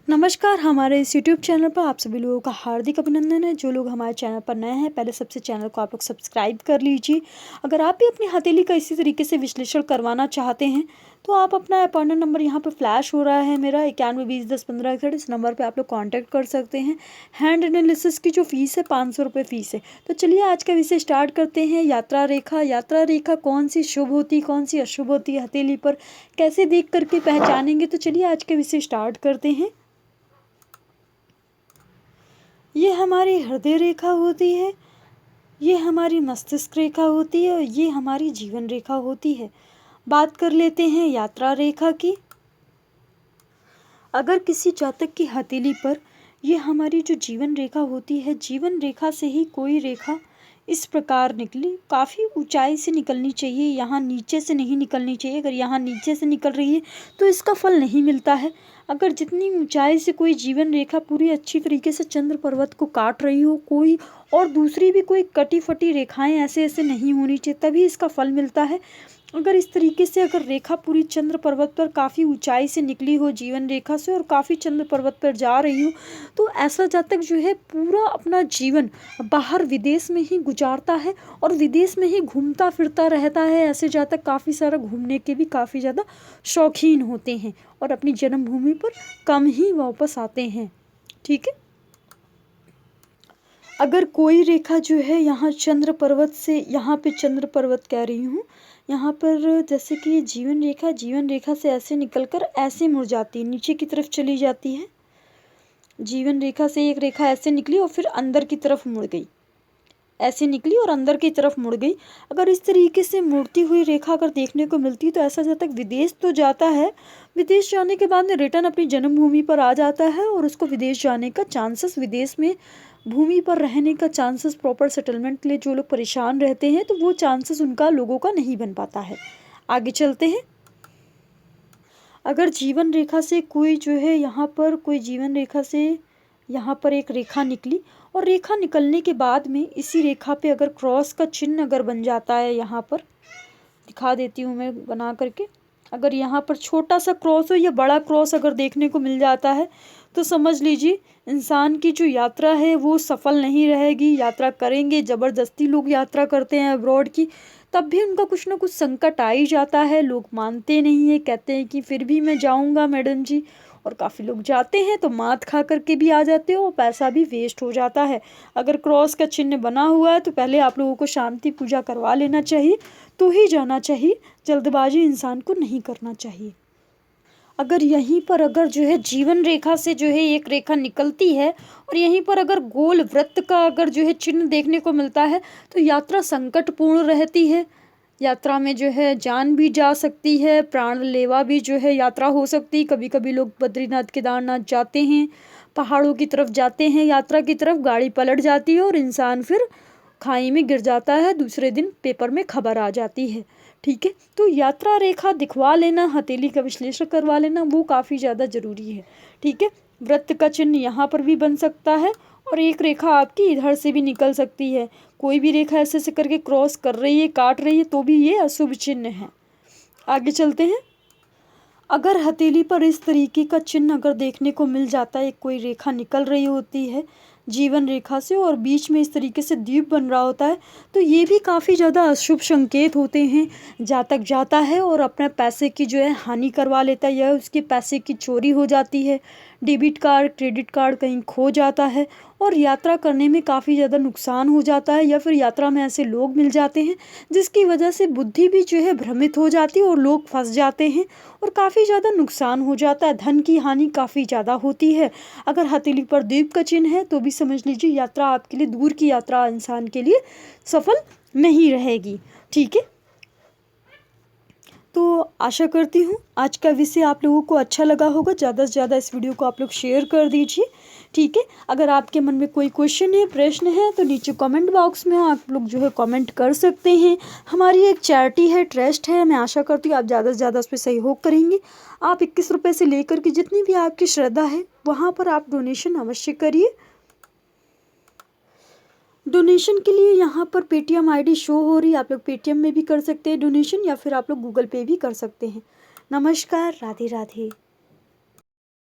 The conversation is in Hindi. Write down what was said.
नमस्कार, हमारे इस यूट्यूब चैनल पर आप सभी लोगों का हार्दिक अभिनंदन है। जो लोग हमारे चैनल पर नए हैं, पहले सबसे चैनल को आप लोग सब्सक्राइब कर लीजिए। अगर आप भी अपनी हथेली का इसी तरीके से विश्लेषण करवाना चाहते हैं तो आप अपना अपॉइंटमेंट नंबर यहाँ पर फ्लैश हो रहा है मेरा 9120101561। इस नंबर पर आप लोग कॉन्टैक्ट कर सकते हैं। हैंड एनालिसिस की जो फीस है 500 रुपये फ़ीस है। तो चलिए आज का विषय स्टार्ट करते हैं। यात्रा रेखा। यात्रा रेखा कौन सी शुभ होती, कौन सी अशुभ होती है, हथेली पर कैसे देख करके पहचानेंगे। तो चलिए आज के विषय स्टार्ट करते हैं। ये हमारी हृदय रेखा होती है, ये हमारी मस्तिष्क रेखा होती है और ये हमारी जीवन रेखा होती है। बात कर लेते हैं यात्रा रेखा की। अगर किसी जातक की हथेली पर ये हमारी जो जीवन रेखा होती है, जीवन रेखा से ही कोई रेखा इस प्रकार निकली, काफ़ी ऊंचाई से निकलनी चाहिए, यहाँ नीचे से नहीं निकलनी चाहिए। अगर यहाँ नीचे से निकल रही है तो इसका फल नहीं मिलता है। अगर जितनी ऊंचाई से कोई जीवन रेखा पूरी अच्छी तरीके से चंद्र पर्वत को काट रही हो, कोई और दूसरी भी कोई कटी फटी रेखाएं ऐसे ऐसे नहीं होनी चाहिए, तभी इसका फल मिलता है। अगर इस तरीके से अगर रेखा पूरी चंद्र पर्वत पर काफ़ी ऊंचाई से निकली हो जीवन रेखा से और काफ़ी चंद्र पर्वत पर जा रही हो, तो ऐसा जातक जो है पूरा अपना जीवन बाहर विदेश में ही गुजारता है और विदेश में ही घूमता फिरता रहता है। ऐसे जातक काफ़ी सारा घूमने के भी काफ़ी ज़्यादा शौकीन होते हैं और अपनी जन्मभूमि पर कम ही वापस आते हैं। ठीक है। अगर कोई रेखा जो है यहाँ चंद्र पर्वत से, यहाँ पे चंद्र पर्वत कह रही हूँ, यहाँ पर जैसे कि जीवन रेखा से ऐसे निकलकर ऐसे मुड़ जाती है, नीचे की तरफ चली जाती है। जीवन रेखा से एक रेखा ऐसे निकली और फिर अंदर की तरफ मुड़ गई, ऐसे निकली और अंदर की तरफ मुड़ गई। अगर इस तरीके से मुड़ती हुई रेखा अगर देखने को मिलती है तो ऐसा जातक विदेश तो जाता है, विदेश जाने के बाद में रिटर्न अपनी जन्मभूमि पर आ जाता है और उसको विदेश जाने का चांसेस, विदेश में भूमि पर रहने का चांसेस, प्रॉपर सेटलमेंट के लिए जो लोग परेशान रहते हैं तो वो चांसेस उनका लोगों का नहीं बन पाता है। आगे चलते हैं। अगर जीवन रेखा से कोई जो है यहाँ पर कोई जीवन रेखा से यहाँ पर एक रेखा निकली और रेखा निकलने के बाद में इसी रेखा पे अगर क्रॉस का चिन्ह अगर बन जाता है, यहाँ पर दिखा देती हूँ मैं बना करके। अगर यहाँ पर छोटा सा क्रॉस हो या बड़ा क्रॉस अगर देखने को मिल जाता है तो समझ लीजिए इंसान की जो यात्रा है वो सफल नहीं रहेगी। यात्रा करेंगे, ज़बरदस्ती लोग यात्रा करते हैं अब्रॉड की, तब भी उनका कुछ ना कुछ संकट आ ही जाता है। लोग मानते नहीं है, कहते हैं कि फिर भी मैं जाऊंगा मैडम जी, और काफ़ी लोग जाते हैं तो मात खा करके भी आ जाते हो और पैसा भी वेस्ट हो जाता है। अगर क्रॉस का चिन्ह बना हुआ है तो पहले आप लोगों को शांति पूजा करवा लेना चाहिए, तो ही जाना चाहिए। जल्दबाजी इंसान को नहीं करना चाहिए। अगर यहीं पर अगर जो है जीवन रेखा से जो है एक रेखा निकलती है और यहीं पर अगर गोल वृत्त का अगर जो है चिन्ह देखने को मिलता है तो यात्रा संकटपूर्ण रहती है। यात्रा में जो है जान भी जा सकती है, प्राण लेवा भी जो है यात्रा हो सकती है। कभी कभी लोग बद्रीनाथ केदारनाथ जाते हैं, पहाड़ों की तरफ जाते हैं यात्रा की तरफ, गाड़ी पलट जाती है और इंसान फिर खाई में गिर जाता है, दूसरे दिन पेपर में खबर आ जाती है। ठीक है। तो यात्रा रेखा दिखवा लेना, हथेली का विश्लेषण करवा लेना वो काफ़ी ज़्यादा ज़रूरी है। ठीक है। वृत्त का चिन्ह यहाँ पर भी बन सकता है और एक रेखा आपकी इधर से भी निकल सकती है। कोई भी रेखा ऐसे ऐसे करके क्रॉस कर रही है, काट रही है, तो भी ये अशुभ चिन्ह है। आगे चलते हैं। अगर हथेली पर इस तरीके का चिन्ह अगर देखने को मिल जाता है, कोई रेखा निकल रही होती है जीवन रेखा से और बीच में इस तरीके से द्वीप बन रहा होता है, तो ये भी काफ़ी ज़्यादा अशुभ संकेत होते हैं। जातक जाता है और अपने पैसे की जो है हानि करवा लेता है या उसके पैसे की चोरी हो जाती है, डेबिट कार्ड क्रेडिट कार्ड कहीं खो जाता है और यात्रा करने में काफ़ी ज़्यादा नुकसान हो जाता है, या फिर यात्रा में ऐसे लोग मिल जाते हैं जिसकी वजह से बुद्धि भी जो है भ्रमित हो जाती है और लोग फंस जाते हैं और काफ़ी ज़्यादा नुकसान हो जाता है, धन की हानि काफ़ी ज़्यादा होती है। अगर हथेली पर द्वीप का चिन्ह है तो भी समझ लीजिए यात्रा आपके लिए, दूर की यात्रा इंसान के लिए सफल नहीं रहेगी। ठीक है। तो आशा करती हूँ आज का विषय आप लोगों को अच्छा लगा होगा। ज़्यादा से ज़्यादा इस वीडियो को आप लोग शेयर कर दीजिए। ठीक है। अगर आपके मन में कोई क्वेश्चन है, प्रश्न है, तो नीचे कमेंट बॉक्स में आप लोग जो है कमेंट कर सकते हैं। हमारी एक चैरिटी है, ट्रस्ट है, मैं आशा करती हूँ आप ज़्यादा से ज़्यादा उस पर सहयोग करेंगे। आप 21 रुपये से लेकर के जितनी भी आपकी श्रद्धा है वहाँ पर आप डोनेशन अवश्य करिए। डोनेशन के लिए यहाँ पर पेटीएम आईडी शो हो रही है, आप लोग पेटीएम में भी कर सकते हैं डोनेशन या फिर आप लोग गूगल पे भी कर सकते हैं। नमस्कार, राधे राधे।